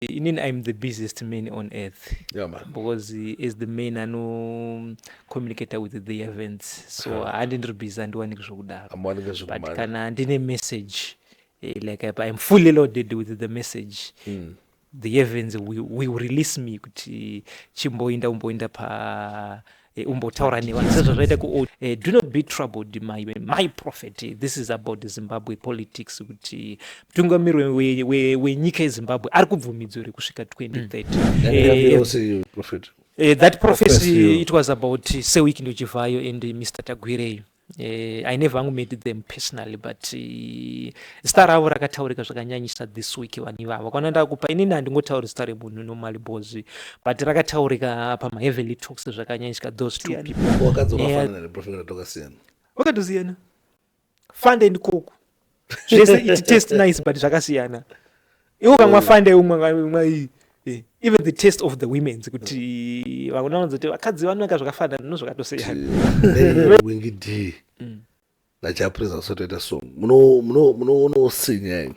I'm the busiest man on earth. Yeah, man. Because he is the main communicator with the events. So I didn't busy and one but kana ndine message like I'm fully loaded with the message. The events will release me kuti umboinda pa umbotaura nevanhu sezvo zvaita do not be troubled my prophet. This is about Zimbabwe politics kuti mutungamiri wenyika yeZimbabwe ari kubvumidzwa kusvika 2030. That prophecy, it was about Wicknell Dr Tagwirei and Mr. Tagwirei. I never met them personally, but star ravo rakataurika zvakanyanyisa this week vanhu ivava kwananda kupa inini handingotauri star remunhu normally bozi but rakataurika pamaheavenly talks zvakanyanyisika those two people. Vakadzi fund and cook zvese it tastes nice but zvakasiyana iwo kamwa fund umwe even the taste of the women's kuti vakunanzoti vakadzi vanonaka zvakafanana nozvakatosiyana wingidi nachapreza kusotoita song munosinya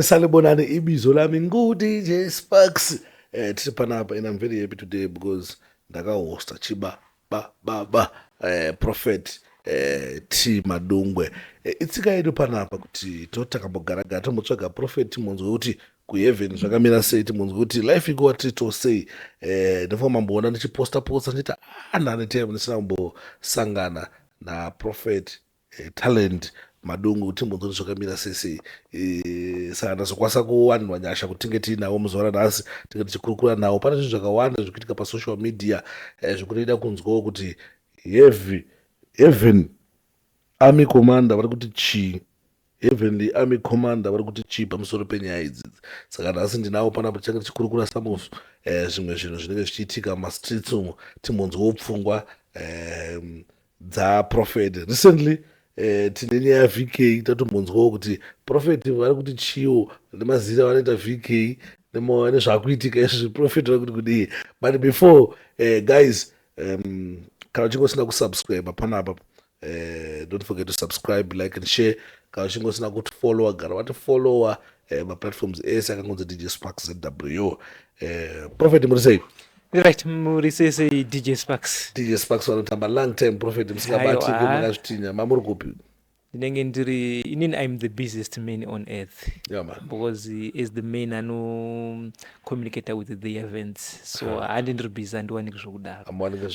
salibonani ibizo lami ngu-DJ Sparks. Tiri panapa and I'm very happy today because ndakahosta chiba Prophet T Madungwe. Itsika yedu panapa kuti totakambogara tomotsvaga Prophet timonzwe kuti kuheaven zvakamira sei, timonzwe kuti life iko watitosei. Ndofamba mboona ndichiposta ndita ndane time ndisina kumbosangana na Prophet talent Madungu kuti timonzwe zvakamira sei. Saka ndazokwasa kuwanirwa nyasha kuti tinge tiinawo muzora nhasi tinge tichikurukura nawo. Pane zvinhu zvakawanda zvikuitika pasocial media zvikutoida kunzwawo kuti heaven army commander vari kuti chii, heavenly army commander vari kuti chii pamusoro penyaya idzi. Saka nhasi ndinawo panapa tichange tichikurukura some of zvimwe zvinhu zvinenge zvichiitika mumastreets umo timonzwewo pfungwa dzaProphet. Recently tine nyaya VK tatomonzwawo kuti Prophet vari kuti chiwo nemazita vanoita VK nezvakuitika izvi Prophet vari kuti kudii. But before guys, kana uchingosina kusubscribe panapa don't forget to subscribe, like and share. Kana uchingosina kuti follow gara watifollowa maplatforms ese akangonzi DJ Sparks ZWO. Prophet muri sei? Right, muri sei DJ Sparks. DJ Sparks vanotamba long time Prophet musingabatiki makazvitinya mamuri kupi? Ndinenge ndiri inini I'm the busiest man on earth. Yeah, man. Because he is the main communicator with the events. So handindiri busy andiwaniki zvokudaro.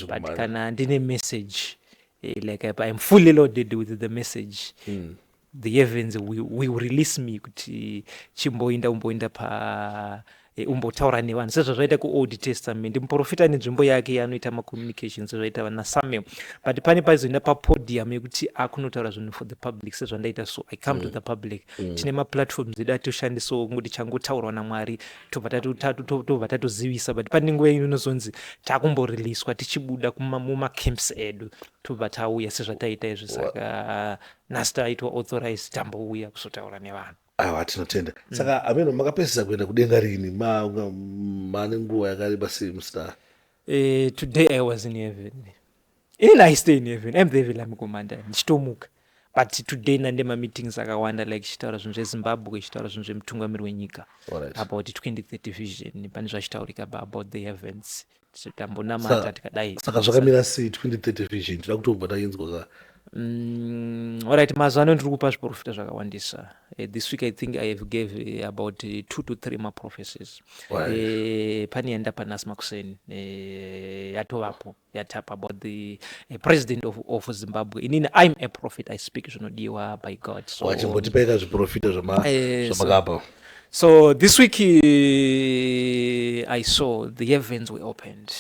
But kana ndine message like I'm fully loaded with the message. The events will release me kuti umboinda pa umbotaura nevanhu sezvo zvaita kuold testament. Muprofita nenzvimbo yake yaanoita macommunications zvaita vana Samuel, but pane paizoenda papodium yekuti akunotaura zvinhu for the public sezvandaita. So I come to the public. Tine maplatforms edu atoshandisawo kuti changotaurwa naMwari tobva tatozivisa, but pane nguva inozonzi takumboreleaswa tichibuda mumacamps edu tobva tauya sezvataita izvi. Saka nhasi taitwa authorized tambouya kuzotaura nevanhu. Aiwa tinotenda. Saka ameno makapedzisa kuenda kudenga rini? Mane nguva yakareba sei mustar? Today I was in heaven. Inini I stay in heaven. I'm the heavenly army commander. Ndichitomuka. But today nande meetings akawanda like chitaura zvinhu zveZimbabwe, chitaura zvinhu zvemutungamiri wenyika. About 2030 vision. Pane zvachitaurika about the heavens. Tambonamata tikadai. Saka zvakamira sei 2030 vision? Tinoda kutobva tainzwa ka. Alright, mazano ndiri kupa zviprofita zvakawandisa. This week I think I have gave about 2 to 3 more prophecies. Pani enda panas makuseni yatovapo yatapa about the president of Zimbabwe. Inini I'm a prophet, I speak zvinodiwa by God. So wachimbotipaika zviprofita zvamakapa. So this week I saw the heavens were opened.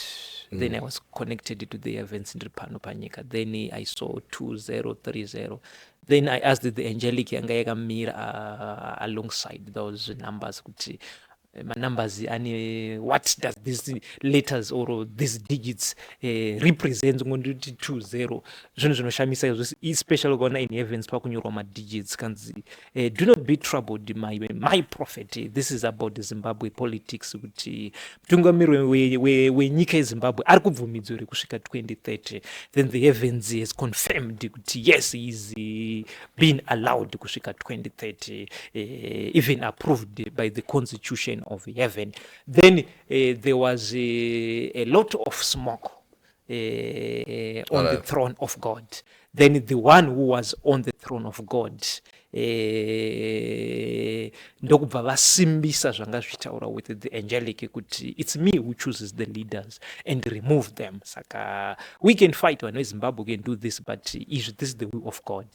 Then I was connected to the events in Ripano Panyika. Then I saw 2030. Then I asked the angelic yanga yakamira alongside those numbers kuti numbers and what does these letters or these digits represent ngokuti 20 zvinhu zvinoshamisa izvo especially kona in heavens pakunyorwa madigits kanzi do not be troubled my prophet. This is about Zimbabwe politics kuti mutungamiri wenyika yezimbabwe ari kubvumidzwa kusvika 2030. Then the heavens has confirmed kuti yes, he is being allowed kusvika 2030, even approved by the constitution of heaven. Then there was a lot of smoke on the throne of God. Then the one who was on the throne of God ndokubva vasimbisa zvanga zvichitaura with the angelic kuti it's me who chooses the leaders and remove them. Saka we can fight, vanhu vezimbabwe can do this, but this is the will of God.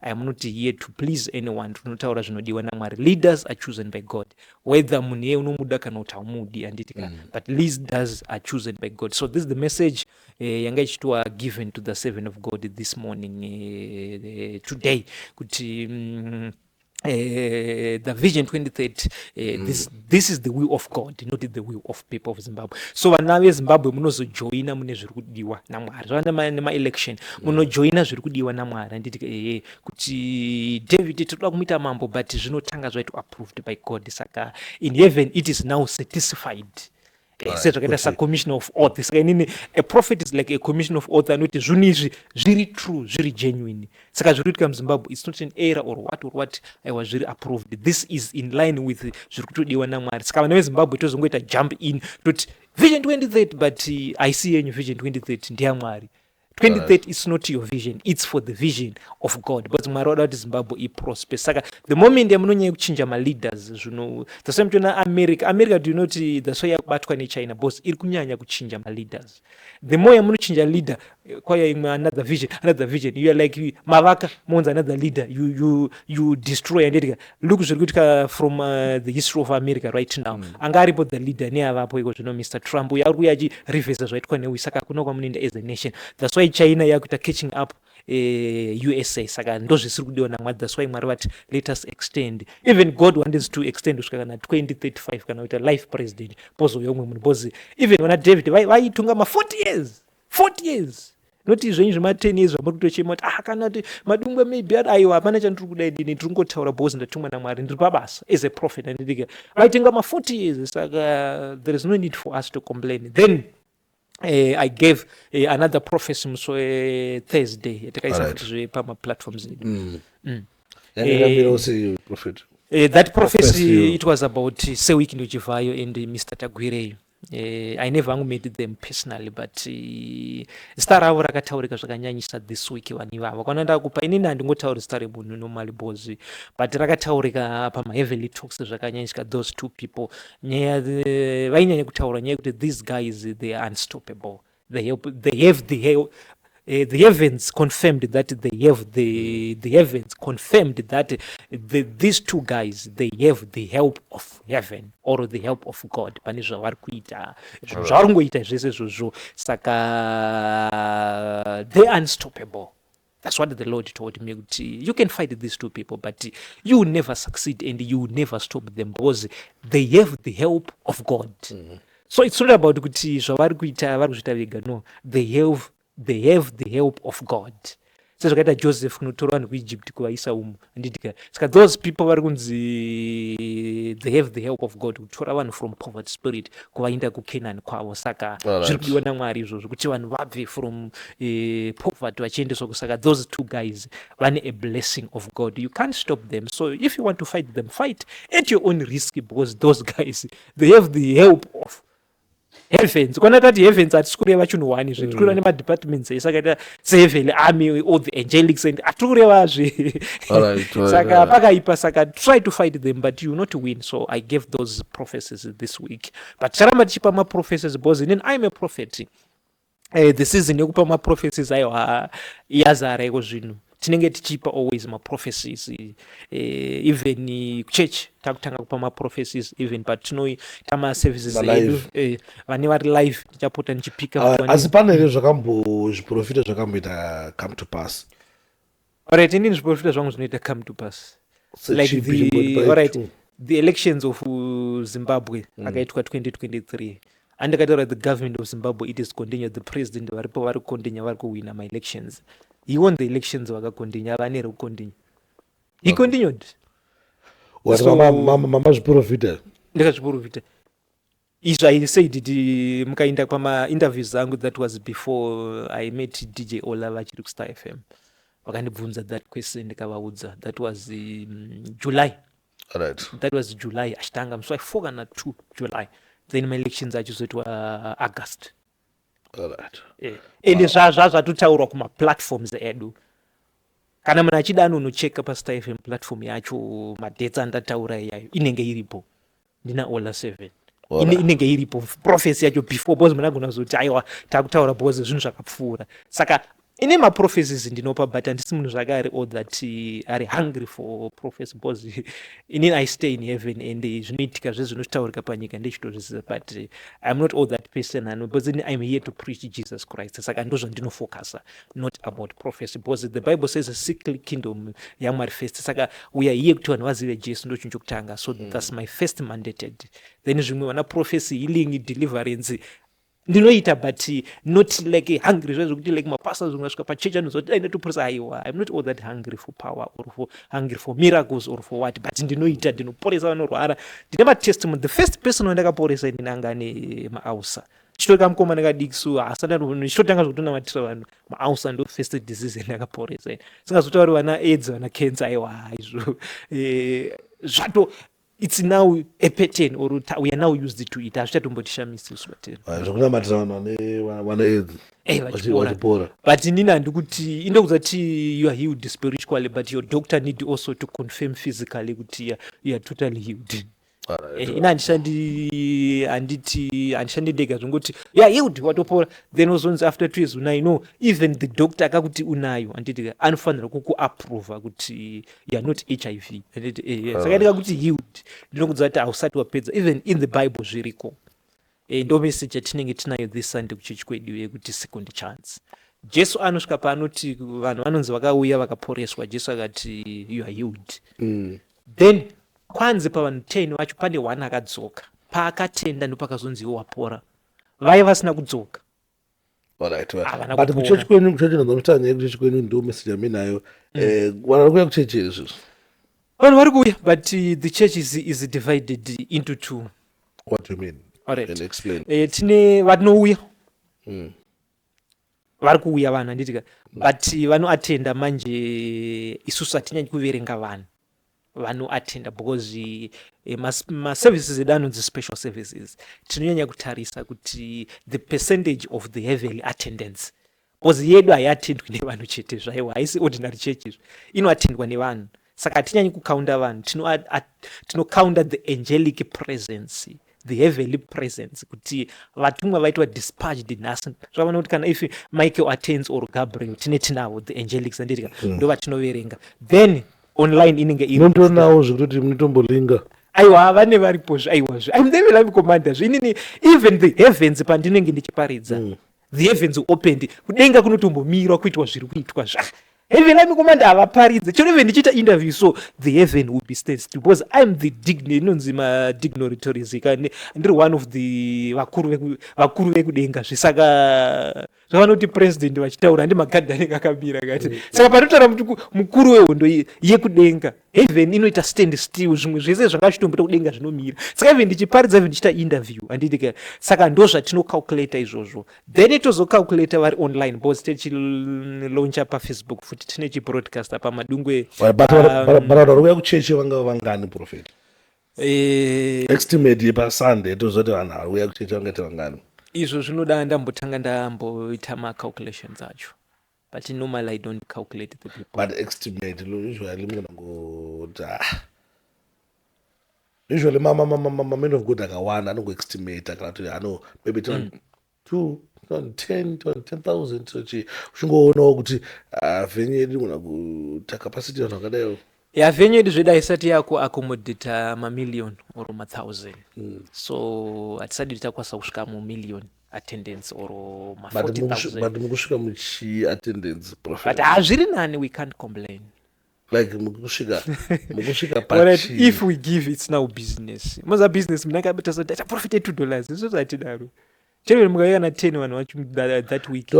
I am not here to please anyone. Tunotaura zvinodiwa naMwari. Leaders are chosen by God, whether munhu iye unomuda kana kuti haumudi handitika, but leaders are chosen by God. So this is the message yanga ichitwa given to the servant of God this morning today kuti the vision 2030, this is the will of God, not the will of people of Zimbabwe. So vana vezimbabwe munozojoina mune zviri kudiwa naMwari. Zvavana nema-election munojoina zviri kudiwa naMwari. Handiti kuti David toda kumuita mambo, but zvinotanga zvaitwa approved by God. Saka in heaven it is now satisfied. Right. Commission of oath. A prophet is like a commission of oath, and it is really true, really genuine. Saka Zimbabwe, it's not an error or what I was really approved. This is in line with Zimbabwe. It was going to jump in to Vision 2030, but I see any Vision 2030 ndiamwari. 2030 is not your vision, it's for the vision of God. But Marital Zimbabwe prosper. Saka the moment yamunonyanya kuchinja ma leaders, the same thing America do not that's why yakubatwa ne China boss iri kunyanya kuchinja ma leaders. The more yamunochinja leader kwaya another vision, you are like mavaka monza another leader, you destroy. And look from the history of America right now, angaripo the leader ne avapo iko Mr. Trump yakuyaji reverse zvaitwa ne Saka kunokwa muninda as a nation. That's why China yakuita catching up USA. Saka ndo zvisiri kudiwa naMwari. That's why Mwari vati let us extend. Even God wants to extend kusvika kana 2035 kana kuita life president pozo yomwe munhu bozi. Even when David vaitunga 40 years not izvenyu zvema 10 years zvamuri kutochema kuti kana kuti Madungwe maybe aiwa hapana chandiri kuda idini ndiri kungotaura bozi ndatumwa naMwari ndiri pabasa as a prophet. Andidika vaitunga 40 years. Saka there is no need for us to complain. Then I gave another prophecy so Thursday yatakaisa pama platforms. Prophet. That prophecy it was about Wicknell Dr Tagwirei and Mr. Tagwirei. I never made them personally, but star ravo rakataurika zvakanyanyisa this week vanhu ivavo kwanoenda kupa inini handingotauri star munhu normally bozi, but rakataurika pamaheavenly talks zvakanyanyisika those two people. Nyaya vainyanya kutaura nyaya yekuti these guys they are unstoppable. They have the help. The heavens confirmed that the heavens confirmed that these two guys they have the help of heaven or the help of God. Pani zvavari kuita zvavari ngoita zvese izvozvo. Saka they are unstoppable. That's what the Lord told me. You can fight these two people, but you will never succeed and you will never stop them because they have the help of God. So it's not about kuti zvavari kuita vari kuzviita vega. No, they have the help of God. Sezvakaita Joseph kunotora vanhu kuEgypt kuvaisa umu. Handidika saka those people vari kunzi they have the help of God kutora vanhu from poverty spirit kuvainda kuCanaan kwavo. Saka zviri kudiwa naMwari izvozvo kuti vanhu vabve from poverty vachiendeswa kusaka those two guys vane a blessing of God. You can't stop them. So if you want to fight them, fight at your own risk because those guys they have the help of heavens. Kwana tati heavens atikureva chinhu wani zve tikureva nemadepartments esakaita seheavenly army all the angelics and atikureva zve. Saka pakaipa. Saka try to fight them but you will not win. So I gave those prophecies this week, but charamba tichipa maprophecies because then I'm a prophet. The season yekupa maprophecies ayo yazara iko zvinhu tinenge tichipa always maprophecies. Even church takutanga kupa maprophecies even but tinoita maservices edu vane vari live tichapota nichipika. Asi pane here zviprofita zvakamboita come to pass. Alright, inini zviprofita zvangu zvinoita come to pass like the elections of Zimbabwe akaitwa 2023 andakataura the government of Zimbabwe it is continued, the president varipo vari continue vari kuwina my elections. He won the elections vakakontinue avanere kukontinue. He continued. Mama zviprofita. Ndakazviprofita. Izvo I said mukaenda kwama-interviews zangu that was before I met DJ Ola vachiri kuStar FM. Vakandibvunza that question ndikavaudza. That was July. All right. That was July achitanga. So I forgot na 2 July. Then my elections achizoitwa August. All right. Ende zvatotaurwa kuma-platforms edu. Kana munhu achida anonocheka paStar FM platform yacho madates andataura iyayo inenge iripo. Ndina Ola 7. Inenge iripo prophecy yacho before because munagona kuzoti aiwa takutaura because zvinhu zvakapfuura. Saka ine ma-prophecies ndinopa but handisi munhu zvakare all that are hungry for prophecy because inini I stay in heaven and zvinoitika zvezvinotaurika panyika ndechitozvisiza but I'm not all that person because I'm here to preach Jesus Christ. Saka ndozvandinofocusa not about prophecy because the Bible says a seek kingdom yaMwari first. Saka we are here kuti vanhu vazive Jesu ndo chinhu chokutanga. So that's my first mandated. Then zvimwe vana prophecy, healing, deliverance ndinoita but not like hungry zvezvokuti like mapastors ungasvika pachechi anozoti aina topresa aiwa. I'm not all that hungry for power or for hungry for miracles or for what but ndinoita ndinoporesa vanorwara. Ndine matestimony. The first person wandakaporesa ndinanga maausa chitoka mukomana kadiki so chitotanga zvokutonamatira vanhu maausa ndo first disease yandakaporesa. Singazotauri vana AIDS vana cancer aiwa izvo zvato it's now a pattern or we are now used to it. Hazvichatombotishamisi uswatero. Zvokunamatira vanhu vane AIDS. Vachipora. But inini handikuti indokuzati you are healed spiritually but your doctor need also to confirm physically kuti you are totally healed. Ina handishandi ndega zvongoti you are healed watopora then wazonzi after 2 years unayo. No, even the doctor akakuti unayo handiti anofanira kukuapprova kuti you are not HIV. Saka ndikakuti healed ndinokuudza kuti hausati wapedza. Even in the Bible zviriko. Ndo message yatinenge tinayo this Sunday kuchechi kwedu yekuti second chance. Jesu anosvika paanoti vanhu vanonzi vakauya vakaporeswa. Jesu akati you are healed. Then kwanze pavanhu 10 vacho pane 1 akadzoka. Paakatenda ndopakazonzi wapora. Vaya vasina kudzoka. Alright. But kuchechi kwenu ndomutanya kuchechi kwenu ndo message yaminayo. Vari kuya kuchechi izvo. Vanhu vari kuya but the church is divided into 2. What do you mean? Alright. Can explain. Tine vanouya. Vari kuuya vanhu handitika but vanoatenda manje isusu hatinyanyi kuverenga vanhu vanoatenda because ma-services edu anonzi special services. Tinonyanya kutarisa kuti the percentage of the heavenly attendance because yedu haiatendwi nevanhu chete zvaiwa haisi ordinary churches inoatendwa nevanhu. Saka hatinyanyi kukaunda vanhu tinokaunda the angelic presence, the heavenly presence kuti vatumwa vaitwa dispatched nhasi zvavana kuti kana if Michael attends or Gabriel tinavo the angelics anditika ndo vatinoverenga. Then online inenge inotonawo zvekutoti munotombolinga aiwa vane varipozvo aiwazvo I'm the heavenly commander zvinini even the heavens pandinenge ndichiparidza the heavens opened kudenga kunotombomirwa kuitwa zviri kuitwa heaven I'm commander avaparidze chero even ndichita interview so the heaven will be states because I'm the inonzi dignitaries ndiri one of the vakuru vekudenga zvisaka zvavanoti president vachitaura ndi magadhi anenge akamira kati saka panotaura kuti mukuru wehondo yekudenga heaven inoita stand still zvimwe zvese zvakachitombota kudenga zvinomira saka even ndichiparidza even ndichita interview andidika saka ndo zvatinocalculate izvozvo then tozocalculate vari online because tichilauncha pafacebook futi tine chibroadcasta pamadungwe vari kuchechi vanga vangani prophet estimate yepasunday tozoti vanhu vari kuya kuchechi vangaita vangani. Izvo zvinoda ndambotanga ndamboita ma-calculations acho but normally I don't calculate the people. But estimate usually mungona kuti usually man of God akawanda anongoestimate kana kuti maybe 10,000 sochi uchingoonawo kuti venue yedu muna kuita capacity vanhu vakadaiwo. Venue yedu zveda isati yako accommodate mamillion or 1,000 so hatisati titakwanisa kusvika mumillion attendance or 40,000 but mukusvika muchi attendance prophet but hazviri nani we can't complain like mukusvika Alright, if we give it's now business. Maza business mnakabeta so data profit $2. Isso zatidaro. Chero mukaya na 10 one watch that week.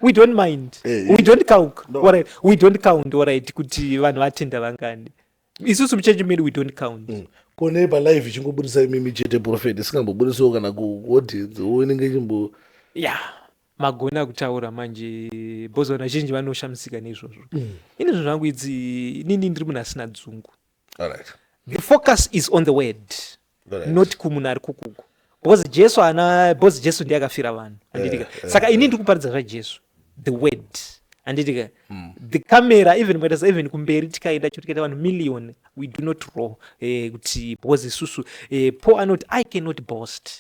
We don't mind. We don't count. Alright, we don't count alright kuti vanhu vatenda vangani. Isusu mchechi made we don't count. Kone pa live chingobudisa mimi chete prophet singambobudisa kana ku audience uinenge chimbo magona kutaura manje bozona zhinji vanoshamisika nezvozvo. Inizvo zvangu idzi inini ndiri munhu asina dzungu. Alright. The focus is on the word. Not kumunhu ari kukuku. Because Jesu ndiye akafira vanhu. Saka inini ndiri kuparidza zvaJesu. The word. Anditika the camera even mataza even kumberi tikaenda tikaita vanhu million we do not raw kuti because isusu Paul anoti I cannot boast.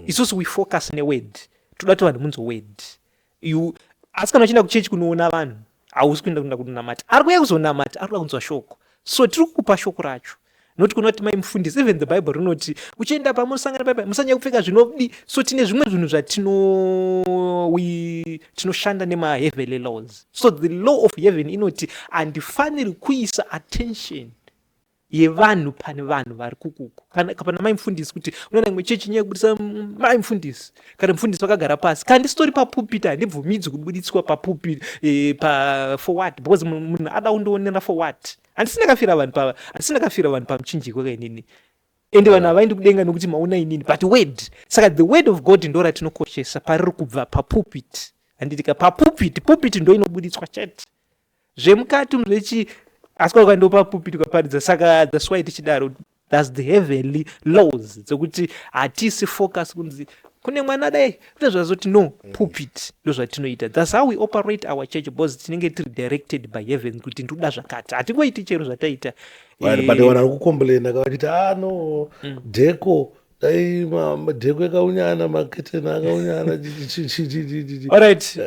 Isusu we focus on the word. Toda to vanhu munzo word. You aska nochenda kuchechi kunoona vanhu. Hausi kuenda kunamata. Ari kuya kuzonamata, ari kuya kunzwa shoko. So tiri kukupa shoko racho. Not kunoti maimufundisi. Even the Bible rinoti uchienda pamusangana Bible musanya kupfeka zvinodi. So tine zvimwe zvinhu tinoshanda nema heavenly laws. So the law of heaven inoti andifaniri kuisa attention yevanhu pane vanhu vari kukuku. Kana maimufundisi kuti unoona imwe chechi nyaya kubudisa maimufundisi. Kana mufundisi wakagara pasi. Kandi story papulpit handibvumidzi kubuditswa papulpit for what? Because munhu ada kundoonera for what? Handisina kafira vanhu pamuchinjiko kainini. Ende vanhu havaendi kudenga nokuti maona inini. But word. Saka the word of God ndo ratinokoshesa pariri kubva papulpit. Handitika pulpit ndo inobuditswa chete. Zvemukati muzvechi asika kwando papulpit kwaparidza. Saka that's why tichidaro. That's the heavenly laws. Dzokuti hatisi focus kunzi kune mwana dai kuti zvazoti no pulpit ndo zvatinoita. That's how we operate our church because tinenge tiri directed by heaven kuti ndoda zvakati. Hatingoiti chero zvataita. But wana kukomplaina kavachiti no deko dai madheko yakaunyana maketena akaunyana chichi. Alright.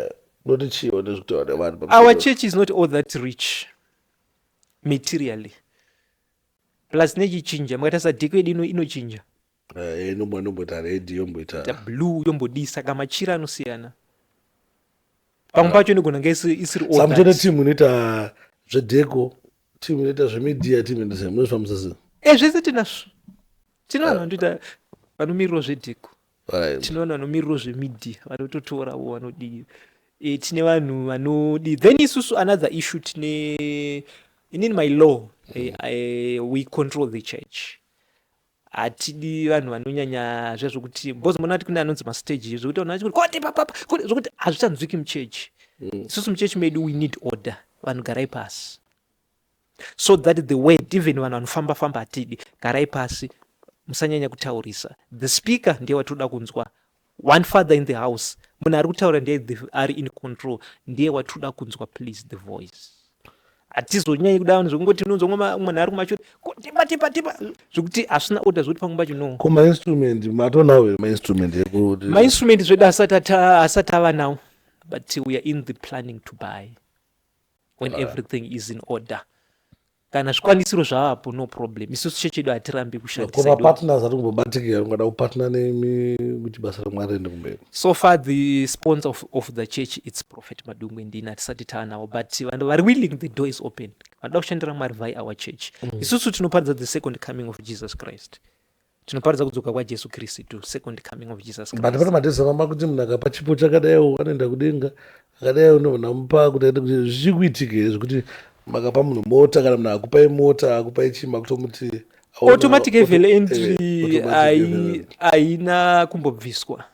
Not chiwo nezvikuti vanhu. Our church is not all that rich materially. Plus nechichinja makati sadheko yedu inochinja. Inombota red yomboita blue yombodisa kama machira anosiyana. Pamwe pacho inogona kunge isiri all that. Samchona timu inoita zvedheko, timu inoita zvemedia, timu inoita munozvifambisa sei? Zvese tinazvo. Tinoona vanoita vanomiriro zvedheko. Tinoona vanomiriro zvemedia vanototorawo vanodii. Tine vanhu vanodii. Then isusu another issue tine in my law we control the church. Atidi vanhu vanonyanya zvezvokuti because munati kune anonzi mastage zvokuti vanhu vachikuti koti papapa zvokuti hazvichanzwiki muchechi. Isusu muchechi medu we need order. Vanhu garai pasi. So that the word even vanhu vanofamba atidi garai pasi musanyanya kutaurisa. The speaker ndiye watoda kunzwa. One father in the house munhu ari kutaura ndiye ari in control ndiye watoda kunzwa please the voice. Atizonyanyi kudai zvokungoti unonzwa munhu ari kumachoti tipa zvokuti asina order zvokuti pamwe pacho no. Ko mainstrument matonawo mainstrument yekuti mainstrument zvedu asati ava nawo but we are in the planning to buy when everything is in order. Kana zvikwanisiro zvavapo no problem. Isusu chechi yedu hatirambi kushandisa. Kuna partners atingombobatikira ungada kupartner nemi kuti basa raMwari riende kumberi. So far the sponsor of the church it's Prophet Madungwe ndini hatisati taanawo but vanhu vari willing, the door is open. Vanoda kushandira Mwari via our church. Isusu tinoparidza the second coming of Jesus Christ. Tinoparidza kudzoka kwaJesu Kristu, second coming of Jesus Christ. But pana madhezi vamba kuti munhu akapa chipo chakadaiwo anoenda kudenga akadaiwo ndovanamupa kuti aende kuti zvichikuitike zvekuti makapa munhu mota kana munhu akupai mota akupai chima kutomuti automatic level entry haina kumbobviswa.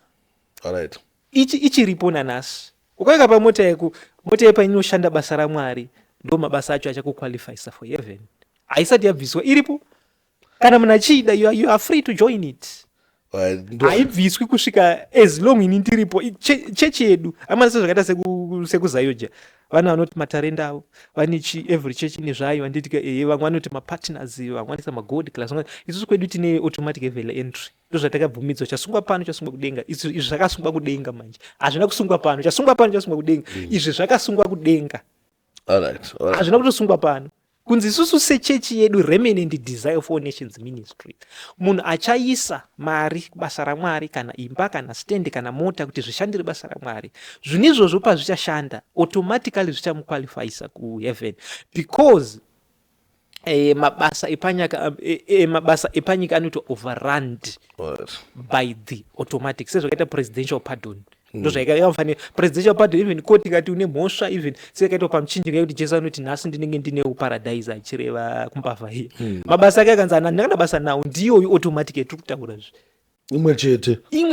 Alright. Ichiripo nanasi. Ukaika pa mota yako, mota yepa inoshanda basa raMwari ndo mabasa acho achakuqualifyisa for heaven. Haisati yabviswa iripo. Kana munhu achida you are free to join it. Haibviswi kusvika as long ini ndiripo. Chechi yedu amanise zvakaita sekuzayoja. Vana vanoti matarenda avo vanichi every church ine zvayo handitika vamwe vanoti mapartners vamwe vanoti magod class. Isusu kwedu tine automatic level entry. Ndo zvatakabvumidzwa chasungwa pano chasungwa kudenga. Izvi zvakasungwa kudenga manje. Hazvina kusungwa pano chasungwa pano chasungwa kudenga. Izvi zvakasungwa kudenga. Alright. Hazvina kutosungwa pano. Kunzi isusu sechechi yedu remnant desire for nations ministry. Munhu achaisa mari kubasa raMwari kana imba kana stand kana mota kuti zvishandire basa raMwari. Zvinhu izvozvo pazvichashanda automatically zvichamuqualifyisa ku heaven because mabasa epanyika anoitwa overrun by the automatic sezvakaita presidential pardon ndozvaikafanira presidential pardon even court ikati une mhosva even sekaitwa pamuchinjika kuti Jesu anoti nhasi ndinenge ndinewo paradise achireva kumbavha hiya mabasa ake akanzi ana ndakada basa nawo ndiyo automatic yatiri kutaura imwe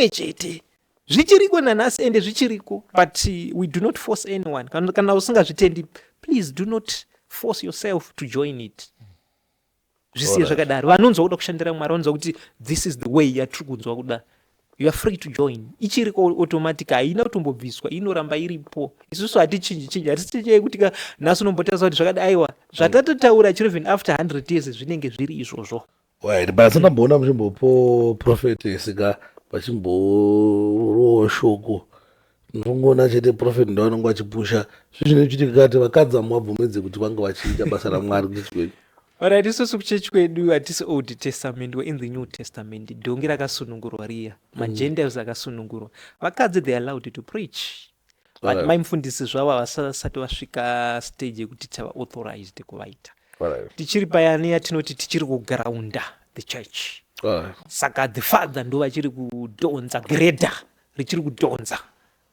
chete zvichiriko nanhasi ende zvichiriko but we do not force anyone kana usingazvitendi please do not force yourself to join it zvisiye zvakadaro vanonzwa kuda kushandira Mwari vanonzwa kuti this is the way yatiri kunzwa kuda you are free to join ichiriko automatic haina kutombobviswa inoramba iripo isusu hatichinji hatisichinjei kuti nhasi unombotaura kuti zvakada aiwa zvatatotaura chiro even after 100 years zvinenge zviri izvozvo basa ndamboona muchimbopo Prophetic sika pachimborova shoko ndinongoona chete Prophet ndavanonga vachipusha zvinochitika kati vakadzi amwabvumedze kuti vanga vachiita basa raMwari kuchechi kwedu. Alright, isusu kuchechi kwedu hatisi Old Testament, we're in the New Testament. Dongi rakasunungurwa riya, magenders akasunungurwa. Vakadzi they are allowed to preach. But maimufundisi zvavo havasati vasvika stage yekuti tava authorized kuvaita. Tichiri payani yatinoti tichiri kugrounda the church. Saka the father ndo vachiri kudonza greda richiri kudonza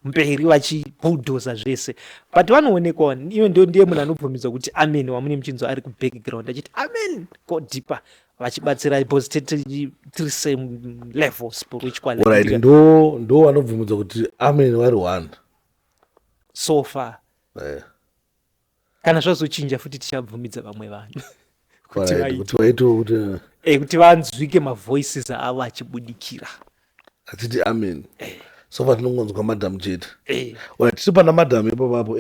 mberi vachibulldoza zvese but vanoonekwa iwe ndio ndiye munhu anobvumidzwa kuti amen wamune muchinzo ari kubackground achiti amen go deeper vachibatsira because tiri same level spiritually. Alright, ndo vanobvumidzwa kuti amen vari one so far. Kana zvazochinja futi tichabvumidza vamwe vanhu kuti vanzwike mavoices avo achibudikira achiti amen. So far tinongonzwa madam chete. Tiri pana madam ipapo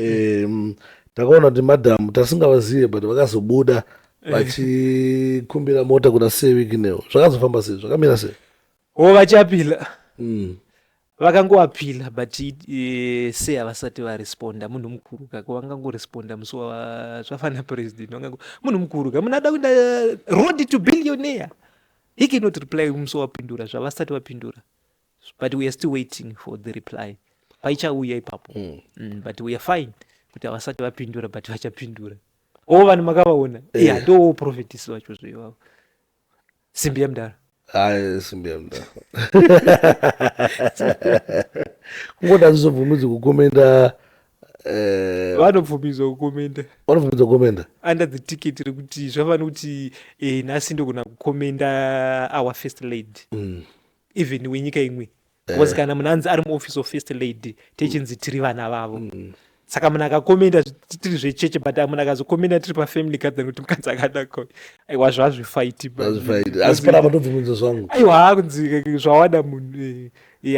takaona kuti madam tasingavazive but vakazobuda vachikumbira mota kuna Wicknell. Zvakazofamba sei? Zvakamira sei? Vachapila vakangovapila but sei havasati varesponda. Munhu mukuru kako vangangoresponda musi zvafanira president munhu mukuru ka munhu ada kuenda road to billionaire he cannot reply musi wapindura zvavasati vapindura. But we are still waiting for the reply. Paichauya ipapo. But we are fine. Kuti havasati vapindura but vachapindura. Vanhu makavaona. Ndo prophetisi vacho zvivavo. Simbi yamudara. Simbi yamudara. Kungoda zizobvumidzwa kukomenda vanobvumidzwa kukomenda. Vanobvumidzwa kukomenda. Under the ticket rekuti zvafanira kuti nhasi ndogona kukomenda our first lady. Even wenyika imwe because kana munhu anzi ari muoffice of first lady techinzi tiri vana vavo saka munhu akakomenda tiri zvecheche but munhu akazokomenda tiri pafamily gathering kuti mukadzi akanaka aiwa zvazvifaiti asi panapa ndobvumidzwa zvangu aiwa kunzi zvawada munhu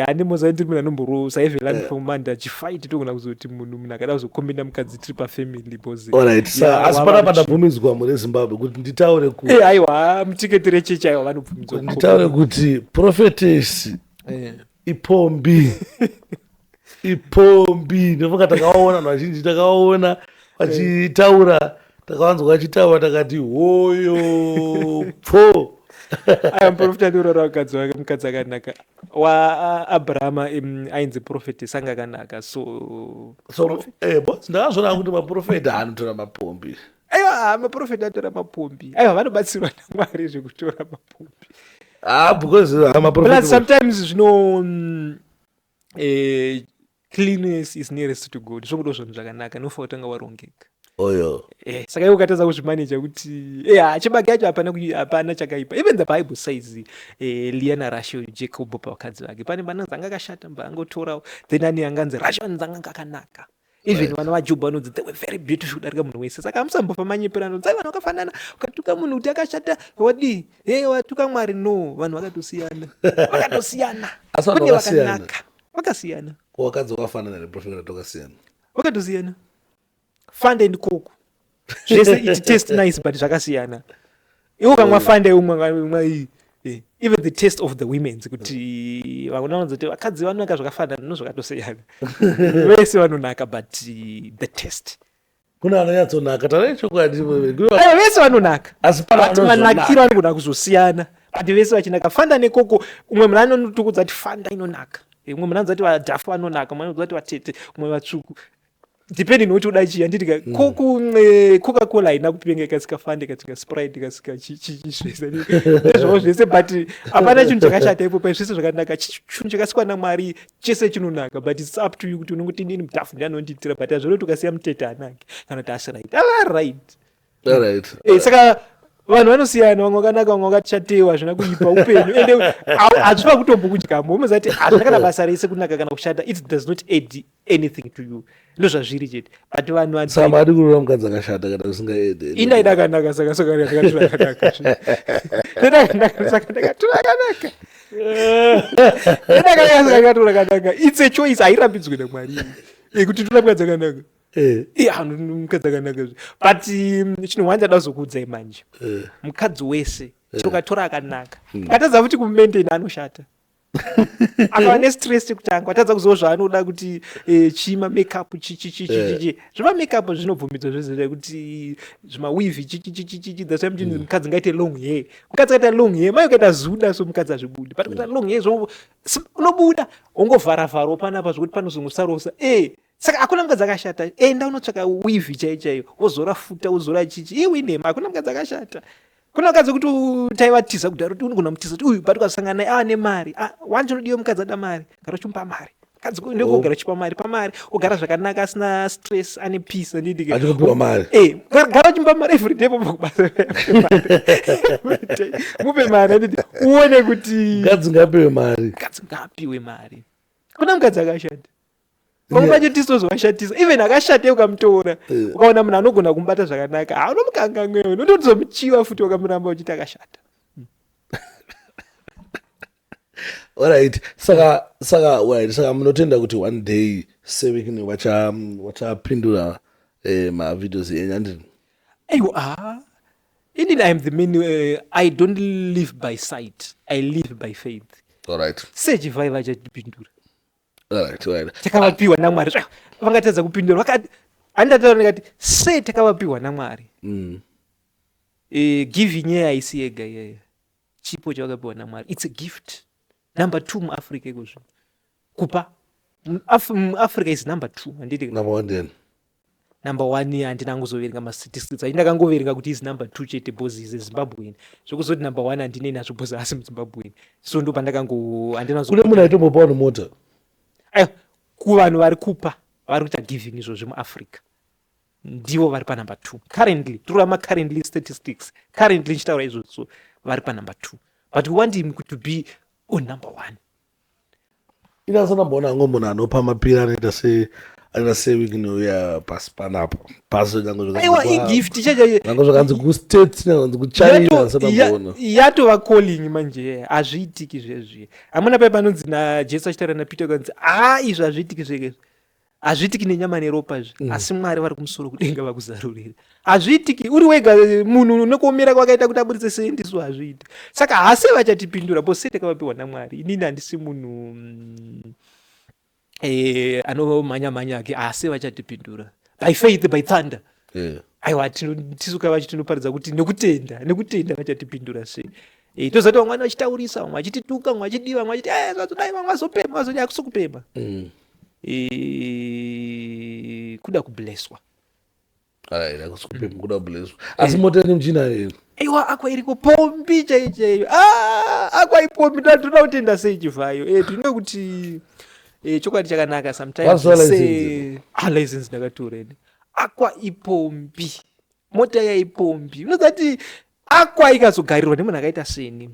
hane moza tiri munhu anomborosa evelani fomanda achifaiti togona kuzoti munhu akada kuzokomenda mukadzi tiri pafamily bozi. Alright, asi panapa ndabvumidzwa muri Zimbabwe kuti nditaure kuti aiwa mutiketi rechechi aiwa vanobvumidzwa nditaure kuti prophetess ipombi ndofunga takaona vanhu vazhinji takaona vachitaura takavanzwa vachitaura takati hoyo pfo muprofita ndiurora mukadzi akanaka waAbrahama ainzi prophetess anga akanaka so ndakazvona kuti maprofeta anotora mapombi. Aiwa maprofeta atora mapombi aiwa vanobatsirwa naMwari zvekutora mapombi because but sometimes cleanness is nearest to God. Zvokudo zvinhu zvakanaka nofa utanga warongeka. Saka iwe ukatadza kuzvimaneja kuti chibage yacho hapana chakaipa. Even the Bible says Liana Rachel Jacob pavakadzi vake pane vanonzi anga akashata angotorawo then ani anganzi Rachel anonzi anga akanaka. Even vana vaJobho vanonzi they were very beautiful kudarika munhu wese. Saka hamusambofamba manyepera dzai vanhu vakafanana ukatuka munhu kuti akashata wadi watuka Mwari no vanhu vakatosiyana kune vakanaka vakasiyana wakadzi wakafanana neprofita tokasiyana vakatosiyana fande ndikoko zvese it taste nice but zvakasiyana iwo kamwa fande umwe even the taste of the women kuti vanonzoti vakadzi vanonaka zvakafanana nozvakatosiyana vese vanonaka but the taste kuna anonyatsonaka tanachokwadi vese vanonaka but manakiro anogona kuzosiyana but vese vachinaka fanda nekoko umwe munhu anotukudza kuti fanda inonaka umwe munhu anozati vadhafu vanonaka umwe anozati vatete umwe vatsvuku depending what uda chi anditi Coca-Cola ina kupengeka sikafande katika Sprite kasika chizvese ndezvo zvese but apana chinhu chakashata ipo pazvese zvakanaka chinhu chakasikwa naMwari chese chinonaka but it's up to you kuti unongoti ndini mutafu ndianonditira but azvino tukasiya mutete anake kana kuti asi right saka vanhu vanosiyana vamwe vakanaka vamwe vakachatewa zvina kuipa upenyu ende hazvipa kutombokudyamo umezati hazvina kana basa rese kunaka kana kushata it does not add anything to you ndo zvazviri chete but vanhu samari kurora mukadzi akashata kana usingaede inaida kanaka saka ndakaturakanaka saka ndakaturakanaka ndakaturakanaka it's a choice hairambidzwe naMwari kuti tora mukadzi akanaka mukadzi akanaka but chinhu wandada kuzokuudzai manje mukadzi wese chokatora akanaka atadza kuti kumaintain anoshata akava nestress chekutanga watadza kuziva zvaanoda kuti chima makeup chichichichichi zvima makeup zvinobvumidzwa zvese kuti zvima weave chichichichichi that's why mukadzi ngaite long hair mukadzi ngaita long hair mai ukaita zuda so mukadzi azvibudi but kuita long hair unobuda ongovharavharo panapa zvokuti panozongosarosa saka hakuna mukadzi akashata enda unotsvaka weave chaiyo wozora futa wozora chichi iwe nema hakuna mukadzi akashata kuna mukadzi kuti taivatiza kudhara kuti unogona mutiza kuti uyu but ukasangana naye ane mari wanje unodiwa mukadzi ada mari gara uchimupa mari mukadzi ndekogara uchipa mari pamari ogara zvakanaka asina stress ane peace andikupiwa mari gara uchimupa mari everyday pabasa mupe mari anditi uone kuti mukadzi ngapiwe mari kuna mukadzi akashata pamwe pacho tisozovashatisa even akashate ukamutora ukaona munhu anogona kumubata zvakanaka unomukanganwewe notozomuchiwa futi wakamuramba uchiti akashata alright saka munotenda kuti one day sevekini wachapindura mavideos enyu andini aiwa indeed I am the man I don't live by sight I live by faith alright sechivai vachatipindura takavapiwa naMwari vangatadza kupindura handataura kati sei takavapiwa naMwari giving year haisi yega iyeyo chipo chavakapiwa naMwari it's a gift number 2 muAfrica ikozvo kupa muAfrica is number 2 handiti number 1 handina kuzoverenga mastatistics aindakangoverenga kuti is number 2 chete bhozi zeZimbabwe zvokuzoti number 1 handinei nazvo bhozi asi muZimbabwe so ndo pandakangokune munhu aitombopawo nemota kuvanhu vari kupa vari kuita giving izvozvo muAfrica ndivo vari panumber 2 currently torama currently statistics currently nchitaura izvozvo vari panumber 2 but we want him to be on number 1 inasanamboona hango munhu anopa mapiri anoita sewikinouya pasi panapa pasi aiwa igift nango zvakanzi kustate nanzi kuchina sanamboona yatova calling manje hazviitiki zvezvi hamuna pai panonzi najesu achitaura napeter kanzi izvo hazviitiki zveke hazviitiki nenyama neropa asi Mwari vari kumusoro kudenga vakuzarurira hazviitiki uri wega munhu unokuomera kwakaita kuti aburitse sendiso hazviiti saka hasi vachatipindura bose takavapiwa naMwari inini handisi munhu anomhanya ake asi vachatipindura by faith by thunder aiwa tisuka vachi tinoparidza kuti nekutenda vachatipindura sei tozati vamwe vachitaurisa vamwe vachitituka vamwe vachidiva vamwe vachiti zvazodai vamwe vazopema vazoti hakusi kupema kuda kubleswa kuda kubleswa asi moteni mchina aiwa akwa iriko pombi chaichaiyo akwa ipombi toda kutenda sei chivhayo tinoe kuti chokwadi chakanaka sometimes license ndakatoreni akwa ipombi mota yaipombi unozati akwa ikazogarirwa nemunhu akaita seni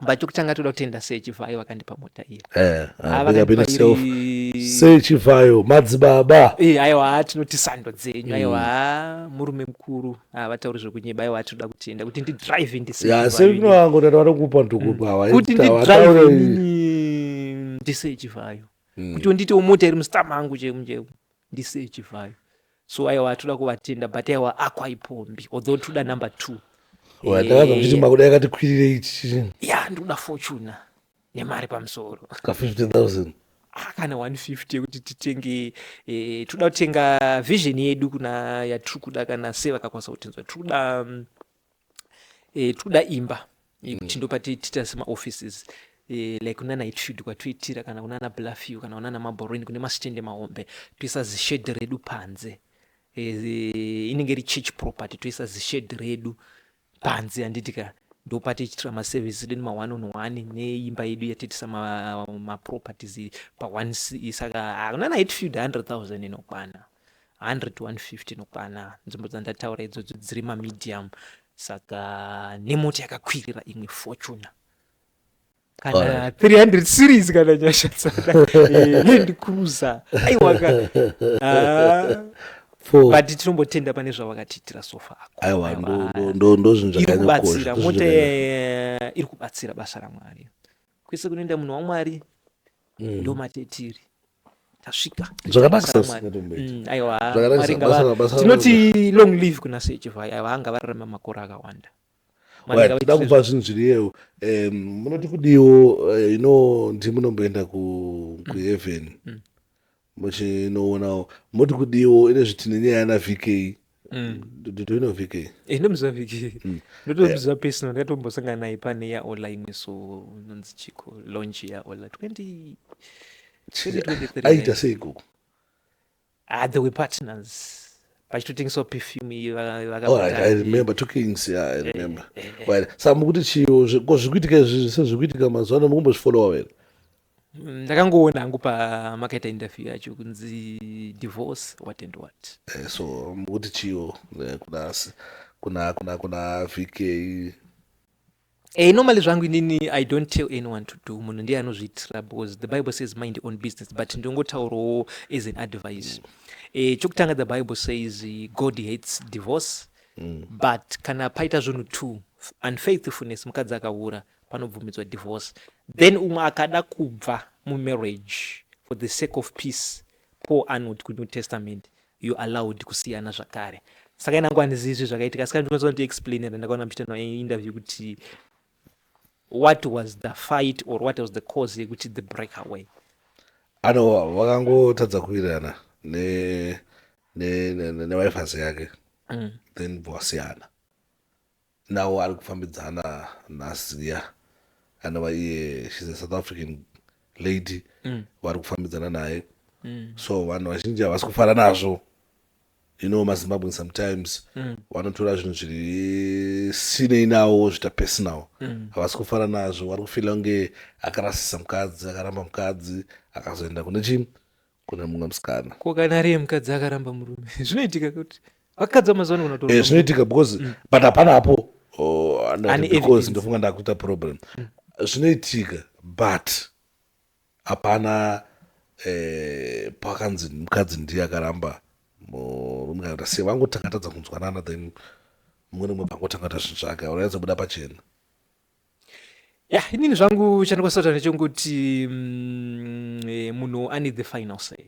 but chokutanga toda kutenda sechivhayo vakandipa mota iyi sechivhayo madzibaba aiwa tinoti sando dzenyu aiwa murume mukuru vatauri zvokunyeba aiwa tinoda kutenda kuti ndidrive ndisevinowango vatikupa ndukupa kuti ndidrive ndisechivhayo kuti nditewo mota iri musitama angu chemu ndisechivhayo so aiwa toda kuvatenda but aiwa akwa ipombi although toda number 2 ndakaza kuti makuda yakatikwirire ichi ndikuda fortuna nemari pamusoro ka 50,000 kana 150 yekuti titenge toda kutenga vision yedu kuna yatiri kuda kana sevakakwanisa kutinzwa toda imba kuti ndopati tita semaoffices like kunana attitude kwatwiitira kana kunana bluffview kana kunana maboroni kune masitende mahombe toisa zishedhi redu panze inenge iri church property toisa zishedhi redu panze handitika ndopatichitira maservice edu nema1-on-1 neimba yedu yatiitisa maproperties pa1 saka kunana attitude 100,000 inokwana 100 to 150 inokwana nzvimbo dzandataura idzodzo dziri mamedium saka nemoti yakakwirira imwe fortuna kana 300 series kana nyashasana Land Cruiser aiwaka but tinombotenda pane zvavakatiitira sofa aiwa ndo zvinzvakanyakubatsira mota iri kubatsira basa raMwari kwese kunoenda munhu waMwari ndo matetiri tasvika aiwa tinoti long live kuna sechivhai aiwa anga vararama makore akawanda da kubva zvinhu zviriyewo munoti kudiwo ndimunomboenda kuheaven muchinoonawo moti kudiwo ine zvitine nyaya yana VK nditoino VK ndomuziva VK ndotomuziva personal ndakatombosangana naye pane yaola imwe so nonzi chiko launch yaola 2023 aita sei ikoko they were partners vachitotengeswa perfume I remember two kings, yeah, I remember. Saka mukuti chiyo zvikuitika izvi zvise zvikuitika mazuva ano mukumbozvifolowa here ndakangoona hangu pamakaita interview yacho kunzi divorce what and what so mukuti chiyo kuna VK normally zvangu inini I don't tell anyone to do munhu ndiye anozviitira because the Bible says mind your own business but ndongotaurawo as an advice chokutanga the Bible says God hates divorce but kana paita zvinhu two unfaithfulness mukadzi akaura panobvumidzwa divorce then umwe akada kubva mumarriage for the sake of peace Paul anoti kuNew Testament you allowed kusiyana zvakare saka inangu handizivi zvakaitika saka ndikwanisa kuexplainera ndakaona mchitano interview kuti what was the fight or what was the cause yekuti the breakaway vakangotadza kuwirirana newifazi yake then vasiyana now ari kufambidzana naziya anova iye she's a South African lady vari kufambidzana naye so vanhu vazhinji havasi kufara nazvo mazimbabwe sometimes vanotora zvinhu zviri sinei nawo zvita personal havasi kufara nazvo vari kufila kunge akarasisa mukadzi akaramba mukadzi akazoenda kune chii kuna mumwe musikana kana riye mukadzi akaramba murume zvinoitika kuti vakadzi vamazuva ano kunotora zvinoitika because but hapanapo because ndofunga ndakuita problem zvinoitika but hapana pakanzi mukadzi ndiye akaramba murume kana sei vangotangatadza kunzwanana then mumwe nemwe pangotangata zvinhu zvake auraidza buda pachena inini zvangu chandikwasautaura ndechonguti munhu ane the final say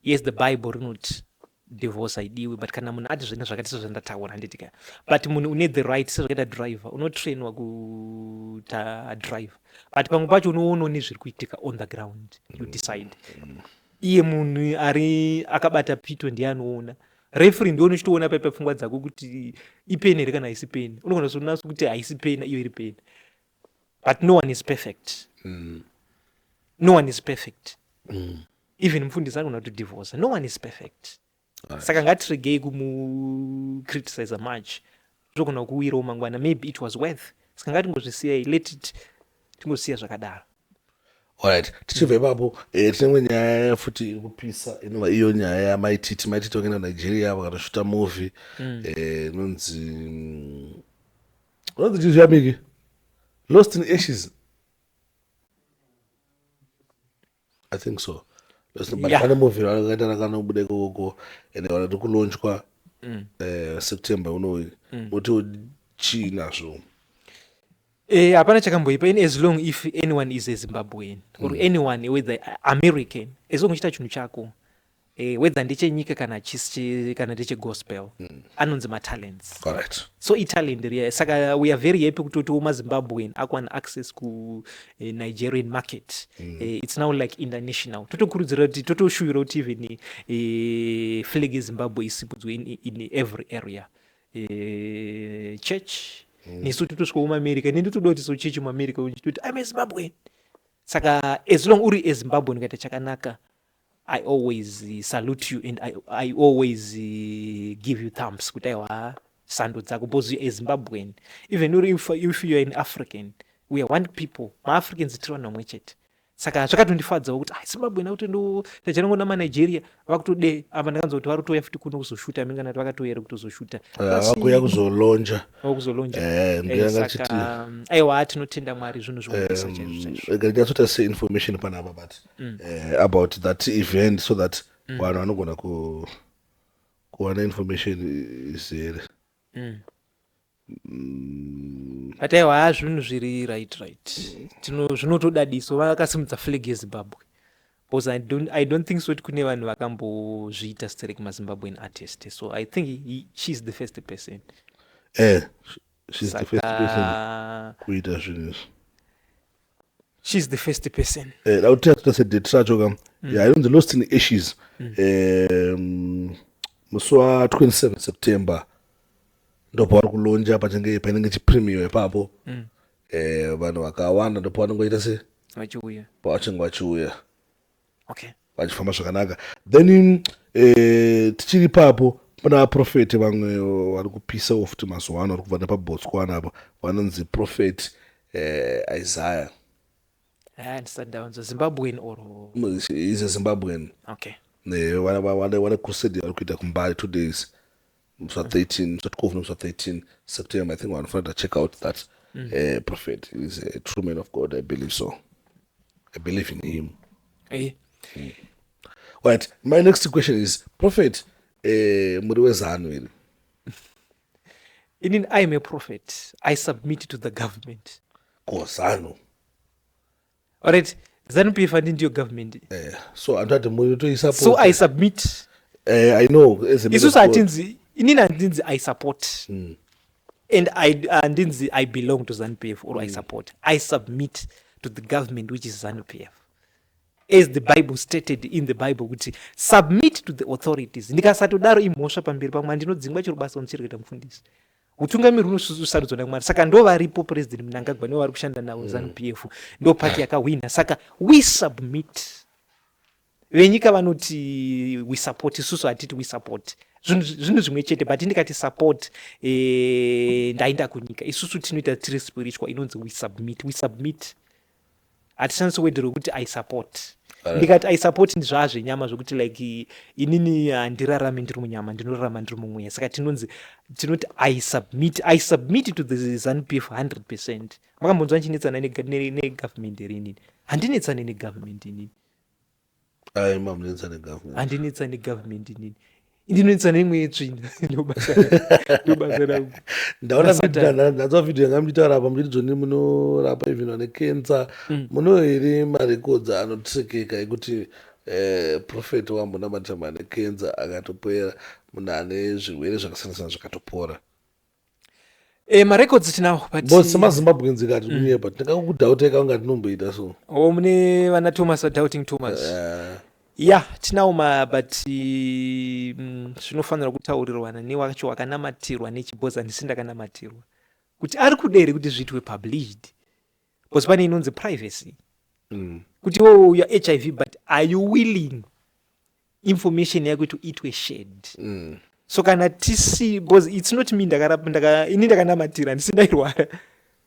yes the Bible rinoti divorce haidiwi but kana munhu ati zvine zvakati sezvandataura handitika but munhu une the right sezvakaita driver unotrainwa kuta driver but pamwe pacho unoonawo nezviri kuitika on the ground you decide iye munhu ari akabata pito ndiye anoona referee ndiye unochitoona paipa pfungwa dzako kuti ipeni here kana haisi peni unogona kuzonaso kuti haisi peni iyo iri peni but no one is perfect no one is perfect even mufundisi anogona kuti divorce no one is perfect saka ngatiregei kumukriticize much zvogona kuwirawo mangwana maybe it was worth saka ngatingozvisiyai let it tingosiya zvakadaro alright tichibva ipapo tinemwe nyaya futi iri kupisa inova iyo nyaya yamaititi wakaenda Nigeria vakatoshuta movie inonzi chizvi yamiki Lost in Ashes I think so but pane movie rakaita rakanobuda ikoko ende vanati kulonchwa September unoyi moti chii nazvo hapana chakamboipa in as long if anyone is a Zimbabwean or anyone whether American as long uchita chinhu chako whether ndechenyika kana ndechegospel anonzi matalents correct so italent riya saka we are very happy kuti maZimbabwean akuwana access ku Nigerian market it's now like international totokurudzira kuti totoshuvira kuti even flag yeZimbabwe isipudzwe in every area church nesu totosvika muAmerica nenditoda kuti so chechi muAmerica uchitoti I'm a Zimbabwean Saka as long uri eZimbabwe ngata chakanaka, I always salute you and I always give you thumbs kuti aiwa sando dzako because you're a Zimbabwean. Even if you're an African, we are one people. Ma-Africans tiri vanhu vamwe chete. Saka zvakatondifadzawo kuti Zimbabwe nakuti ndo tachanongona maNigeria vakutode apa ndakanzwa kuti vari kutoya futi kuno kuzoshuta minga nati vakatoyera kutozoshuta. Vakuya kuzolonja. Saka aiwa tinotenda Mwari zvinhu zvinopisa chaizvo. Ndingatsota say information panapa but about that event so that vanhu vanogona kuwana information izere. But aiwa zvinhu zviri right zvinotodadiso vakasimudza flag yeZimbabwe because I don't think so kuti kune vanhu vakambozviita sterek maZimbabwean artist, so I think she's the first person. She's the first person kuita zvinhu. She's the first person. Lautata said date racho kam. Yeah, I don't lost in issues. Musi wa 27 September ndopo vari kulonja painenge chipremiyo ipapo. Vanhu vakawanda ndopo vanongoita se vachinge vachiuya vachifamba zvakanaka. Then tichiri ipapo pana Prophet vamwe vari kupisa ofuti mazuva ano vari kubva nepaBotswana apo vanonzi Prophet Isaiah. Zimbabwean or he's a Zimbabwean. Okay. Wane crusade vari kuita kumbali 2 days. 13 September. I think one friend to check out that Prophet is a true man of God. I believe so. I believe in him. Right. My next question is Prophet. I am a prophet. I submit to the government. Kosano. All right. ZANU-PF and your government. So I'm trying to support. So I submit. I know. I support. And I belong to ZANU-PF or I support. I submit to the government, which is ZANU-PF. As the Bible stated in the Bible, which submit to the authorities. Ndikasatodaro imhosva pamberi pamwe ndinodzingwa chiro basa unochirekuita mufundisi. Utungamiri unosarudzwa naMwari. Saka ndo varipo president Mnangagwa ndo vari kushanda nawo ZANU-PF. Ndo party yakawina. Saka we submit. Venyika vanoti we support, isusu hatiti we support. Zvinhu zvimwe chete but ndikati support ndaenda kunyika. Isusu tinoita tiri spiritual inonzi we submit. Hatishandisi word rokuti I support. Ndikati I support ndizvazvenyama zvokuti like inini handirarami ndiri munyama ndinorarama ndiri mumweya. Saka tinoti I submit to the ZANU-PF 100%. Makambonzwa ndichinetsana negovernment rinini? Handinetsane negovernment inini. Handinetsane negovernment inini. Ndinonetsana neimwe yetsvina. Ndobasa rangu. Ndaona video yanga muchitaura apa muchitidzoni munorapa even vane cancer. Muno here marecords anotisekeka ekuti Prophet wambonamata mane cancer akatopera munhu ane zvirwere zvakasiyana zvakatopora. Marecords tinawo but semaZimbabweans ikati kunyepa ndingakudhauteka kunga tinomboita so. Mune vana Thomas doubting Thomas. Tinawo but zvinofanira kutaurirwana newacho wakanamatirwa nechiboza handisi ndakanamatirwa kuti ari kudere kuti zviitwe published because pane inonzi privacy kuti you are HIV but are you willing information yako to itwe shared. So kana tisi because it's not me ini ndakanamatira handisi ndairwara,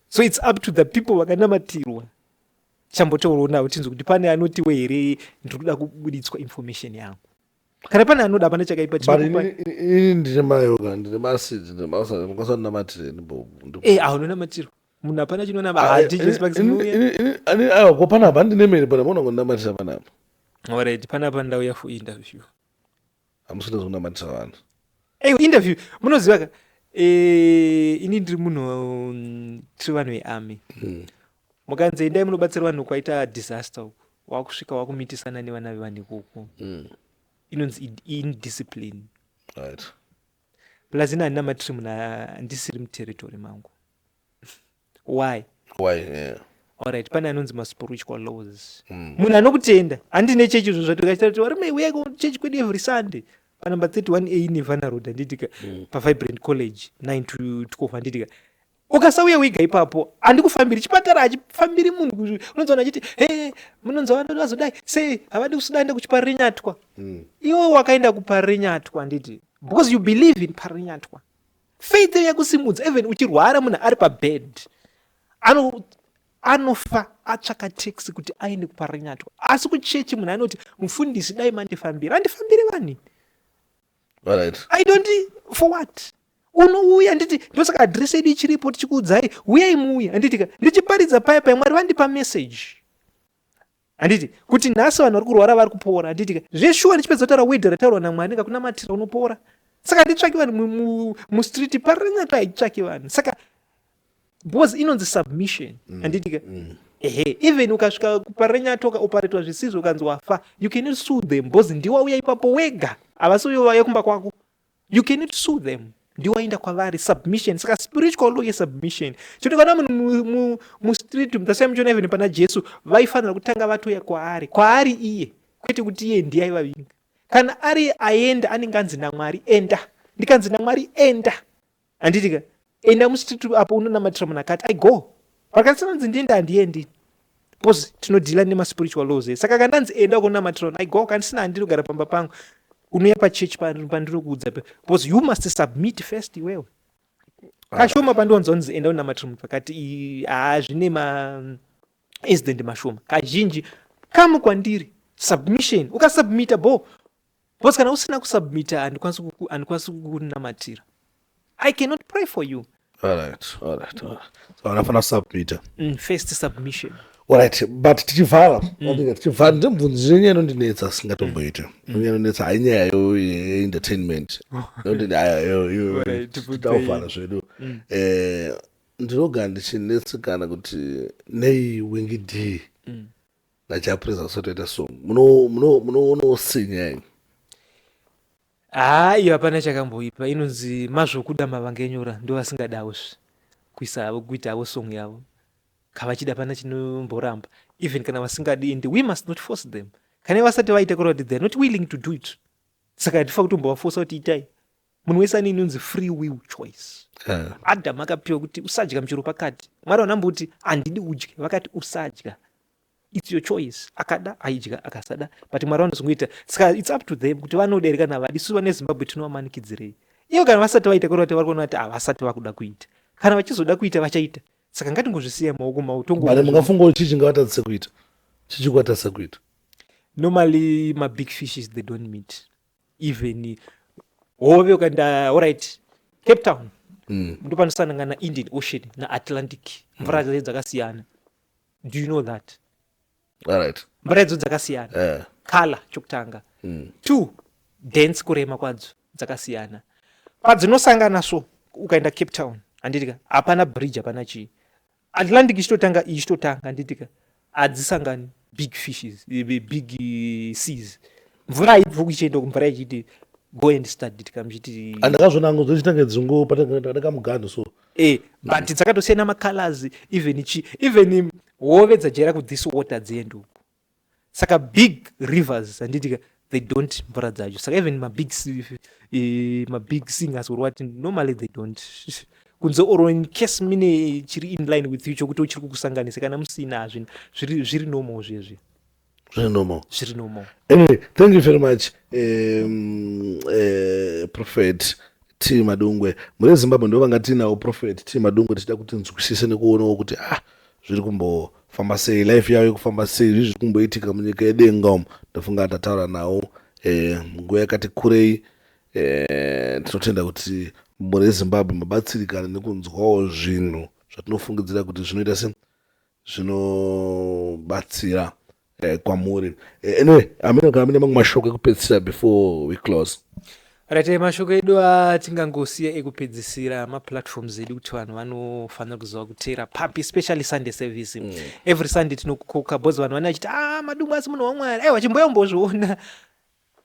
so it's up to the people vakanamatirwa chambotoona utinzo kuti pane anotiwe here ndikuda kubuditswa information yangu. Kana pane anoda pana chakaipa chikupa. Ndine mayoga ndine message ndine mausa mukasanamatire ndimbo. Aunonamatira. Munhu apana chinonama just back ani ko pana bandi nemene pana mona ngonamatira pana. Alright, pana panda uya for interview. Amusina zonamatira vanhu. Interview munoziva ka ini ndiri munhu tiri vanhu vearmy. Mukanzi endai munobatsira vanhu kwaita disaster uku wakusvika wakumitisana nevana vevane ikoko. Inonzi indiscipline. Right. Plus handina matiri munhu handisiri muterritory mangu. Why? Yeah. Alright, pane anonzi ma-spiritual laws. Munhu anokutenda handine chechi izvo zvatikachita kuti we go church kwedu every Sunday. Pa number 31A in Vanna Road handitika pa Vibrant College 9 to 12 handitika ukasauya wega ipapo andikufambiri chipatara achifambiri munhu unonzwana achiti munonzwa vanoti vazodai sei havadi kusudaenda kuchiparinyatwa iwe wakaenda kuparinyatwa anditi because you believe in parinyatwa. Faith yakusimudza even uchirwara munhu ari pabed anofa atsvaka taxi kuti aende kuparinyatwa, asi kuchechi munhu anoti mufundisi dai mandifambiri vani. Alright. I don't for what? Unouya nditi ndosaka address yedu ichiripo tichikuudzai uyai muuya anditika ndichiparidza paya Mwari vandipa message anditi kuti nhasi vanhu vari kurwara vari kupora anditika zveshuwa ndichipedza kutaura word rataurwa naMwari kakuna matira unopora. Saka nditsvaki vanhu mustreet parinyatwa haitsvaki vanhu saka because inonzi submission anditika even ukasvika kuparinyatwa ukaoperetwa zvisizvo ukanzi wafa you cannot sue them because ndiwauya ipapo wega havasi uyauya kumba kwako, you cannot sue them, ndiwaenda kwavari. Submission, saka spiritual law yesubmission. Choti kana munhu mustreet mutasai muchiona even pana Jesu vaifanira kutanga vatoya kwaari iye kwete kuti iye ndiye aivavinga. Kana ari aenda anenge anzi naMwari enda, ndikanzi naMwari enda handitika enda mustreet apo unonamatira munhu akati I go pakasananzi ndienda handiendi because tinodhila nemaspiritual laws. Saka kandanzi enda kunonamatira I go kandisina handiri kugara pamba pangu unoya pachechi pandinokuudza because you must submit first iwewe. Kashoma pandonzonzi enda unonamatira munhu pakati zvine incident mashoma kazhinji kamu kwandiri submission ukasubmita because kana usina kusubmita handikwanisi kukunamatira. I cannot pray for you. Alright. So anafana submita. First submission. Alright, but tichivhala ndembvunzi yenye inondinetsa singatomboita inondinetsa hainyaya entertainment tauvhara zvedu ndinogara ndichinetsekana kuti nei wingi d nachapreza kusotoita so munoosinyai iyo hapana chakamboipa inonzi mazvokuda mavangenyora ndo vasingadawozve kuita havo song yavo kavachida pana chinomboramba even kana vasingadi and we must not force them. Kana vasati vaita kuti they are not willing to do it saka hatifa kutombovafosa kuti itai. Munhu wese ane inonzi free will choice. Adam akapiwa kuti usadya muchero pakati, Mwari vanamboti handidi udye vakati usadya, it's your choice. Akada aidya akasada but Mwari vanozongoita saka it's up to them kuti vanoda kana vadi. Isu vane Zimbabwe tinovamanikidzirei ivo kana vasati vaita kuti vari kuona kuti havasati vakuda kuita, kana vachizoda kuita vachaita. Saka ngatingozvisiya maoko mautongo. But mungafunga kuti chichingavatadzisa kuita chichikuvatadzisa kuita. Normally my big fishes they don't meet. Even hove ukaenda alright Cape Town ndo panosanangana na Indian Ocean na Atlantic mvura dzakasiyana. Do you know that? Alright. Mvura idzo dzakasiyana. Kala chokutanga. 2 dense kurema kwadzo dzakasiyana. Padzinosangana so ukaenda Cape Town anditika hapana bridge hapana chii. Atlantic ichitotanga anditika hadzisangani big fishes big seas. Mvura haibvi kuchienda kumvura ichiti go and study tikamchiti andakazvona ngo dzochitanga dzungu patakamugando so but dzakatosiyana macolors even hove dzajera ku this water dziende uko. Saka big rivers anditika they don't mvura dzacho. Saka even my big singers or what normally they don't kunze oro in case mine chiri in line with you chokuti uchiri kukusanganisa kana musina zviri normal zvezvi. Zviri normal. Anyway, thank you very much Prophet T Madungwe. Mune Zimbabwe ndo vanga tinawo Prophet T Madungwe tichida kuti nzwisise nekuonawo kuti zviri kumbofamba sei, life yawo ikufamba sei, zviri kumboitika munyika yedenga ndafunga tataura nawo nguva yakati kurei. Tinotenda kuti mune Zimbabwe mabatsirikana nekunzwawo zvinhu zvatinofungidzira kuti zvinoita se zvinobatsira kwamuri. Anyway, amene mamwe mashoko ekupedzisira before we close. Right, mashoko edu atingangosiya ekupedzisira maplatforms edu kuti vanhu vanofanira kuziva kutera papi especially Sunday service. Every Sunday tinokukoka bozi vanhu vane vachiti Madungwe asi munhu waMwari aiwa chimboyombozviona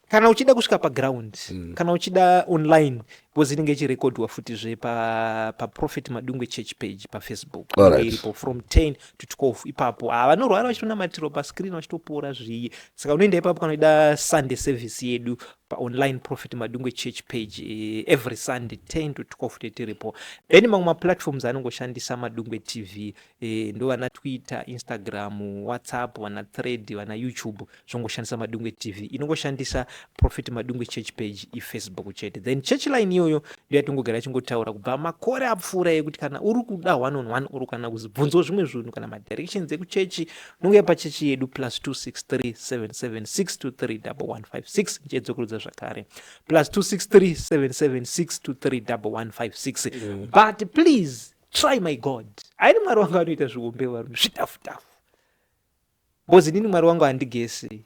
kana uchida kusvika paground kana uchida online because inenge ichirekodwa futizve Prophet Madungwe church page Facebook. Iripo from 10 to 12 ipapo vanorwara vachitonamatiro pascreen vachitopora zviyi, saka unoenda ipapo kana ida Sunday service yedu online Prophet Madungwe church page every Sunday 10 to 12 tetiripo. Then mamwe maplatforms anongoshandisa Madungwe TV ndo vana Twitter, Instagram, WhatsApp, vana Thread, vana YouTube, zvongoshandisa Madungwe TV. Inongoshandisa Prophet Madungwe church page iFacebook chete. Then church line iyoyo ndio yatongogara chingotaura kubva makore apfuura ekuti kana uri kuda one on one uri kana kuzibvunzo zvimwe zvinhu kana madirections ekuchechi nonge pachechi yedu +26377623156 njedzokurudza zvakare +26377623156 but please try my God. Aini mwari wangu anoita zviumbewa zvitafu-tafu because inini mwari wangu handigesi.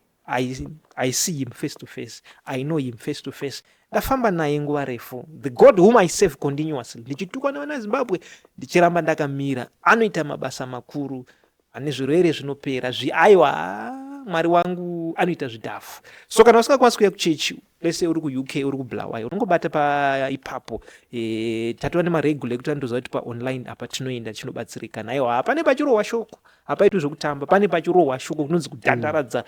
I see him face to face. I know him face to face. Ndafamba naye nguva refu. The God whom I serve continuously. Ndichitukwa nevana Zimbabwe ndichiramba ndakamira. Anoita mabasa makuru. Ane zvirwere zvinopera. Aiwa mwari wangu anoita zvidhafu. So kana usingakwanisi kuuya kuchechi, let's say uri ku-UK uri kuBulawayo, unongobata paipapo tatova nemaregula ekuti andoziva kuti paonline apa tinoenda tinobatsirikana. Aiwa pane pachirohwa shoko, hapaitwi zvekutamba, pane pachirohwa shoko kunonzi kudandaradza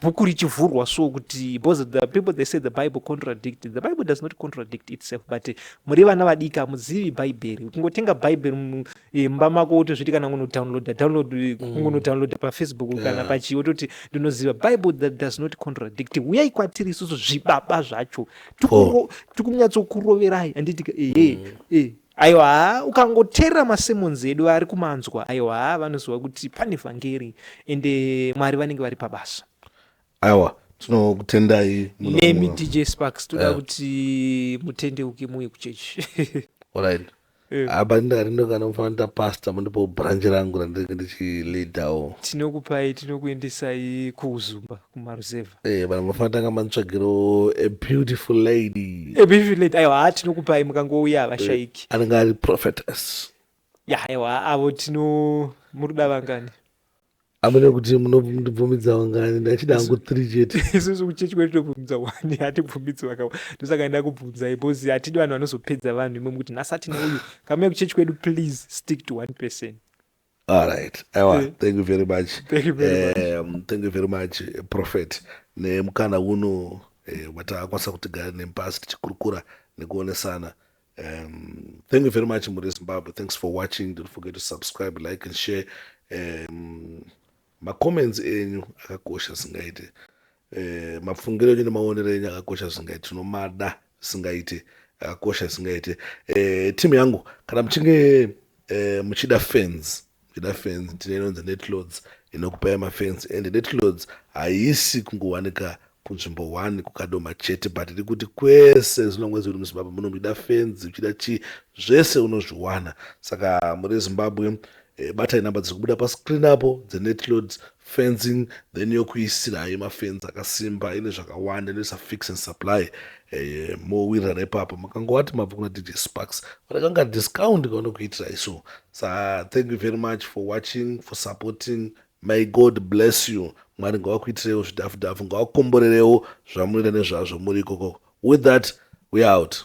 bhuku richivhurwa so kuti because the people they say the Bible contradict. The Bible does not contradict itself, but muri vana vadiki hamuzivi bhaibheri. Kungotenga bhaibheri mumba mako kuti zviti kana kungodownload paFacebook kana pachiwo toti ndinoziva Bible that does not contradict. Uyai kwatiri isusu zvibaba zvacho tikunyatsokuroverai handiti aiwa ukangoteerera masermons edu ari kumanzwa aiwa vanoziva kuti pane vhangeri ende mwari vanenge vari pabasa. Aiwa tinokutendai nemi DJ Sparks toda kuti mutendeuke muuye kuchechi. Alright. Apa ndakati mufanira pastor mundipo branch rangu randinenge ndichileadawo. Tinokuendesai kuuzumba kumaruzeva. Bana mufanira tanga manitsvagiro a beautiful lady. Aiwa tinokupai mukangouya vashaiki. Anenge ari prophetess. Aiwa avo muruda vangani. Amene kuti munobvumidza wangani ndachida hangu 3 chete. Isusu kuchechi kwedu tobvumidza 1 hatibvumidzi vakawanda. Ndosaka ndakubvunzai because hatidi vanhu vanozopedza vanhu imwe mukuti nasati neuyu kamwe kuchechi kwedu please stick to one person. All right. Thank you very much. Thank you very much Prophet. Nemukana uno watakwanisa kutigara nempasi tichikurukura nekuonesana. Thank you very much muri Zimbabwe. Thanks for watching. Don't forget to subscribe, like and share. Comments enyu akakosha singaite. Mafungiro enyu nemaonero enyu akakosha singaite. Tinomada singaite akakosha singaite. Timu yangu kana mchinge muchida fans tinenonza netloads inokupai mafans and netloads haisi kungowanika kunzvimbo 1 kukadoma chete but iri kuti kwese zvinongwe zviri muZimbabwe munomida fans uchida chi zvese unozviwana. Saka muri Zimbabwe batai namba dziri kubuda pascreen apo dzenetloads fencing then yokuisira hayi mafans akasimba ine zvakawanda inoisa fix and supply mowirira ipapo makangowati mabva kuna DJ Sparks vakanga discount kaunokuitira iso. Thank you very much for watching, for supporting. May God bless you. Mwari ngawakuitirewo zvidhafu-dhafu, ngawakomborerewo zvamunoita nezvazvo muri ikoko. With that, we out.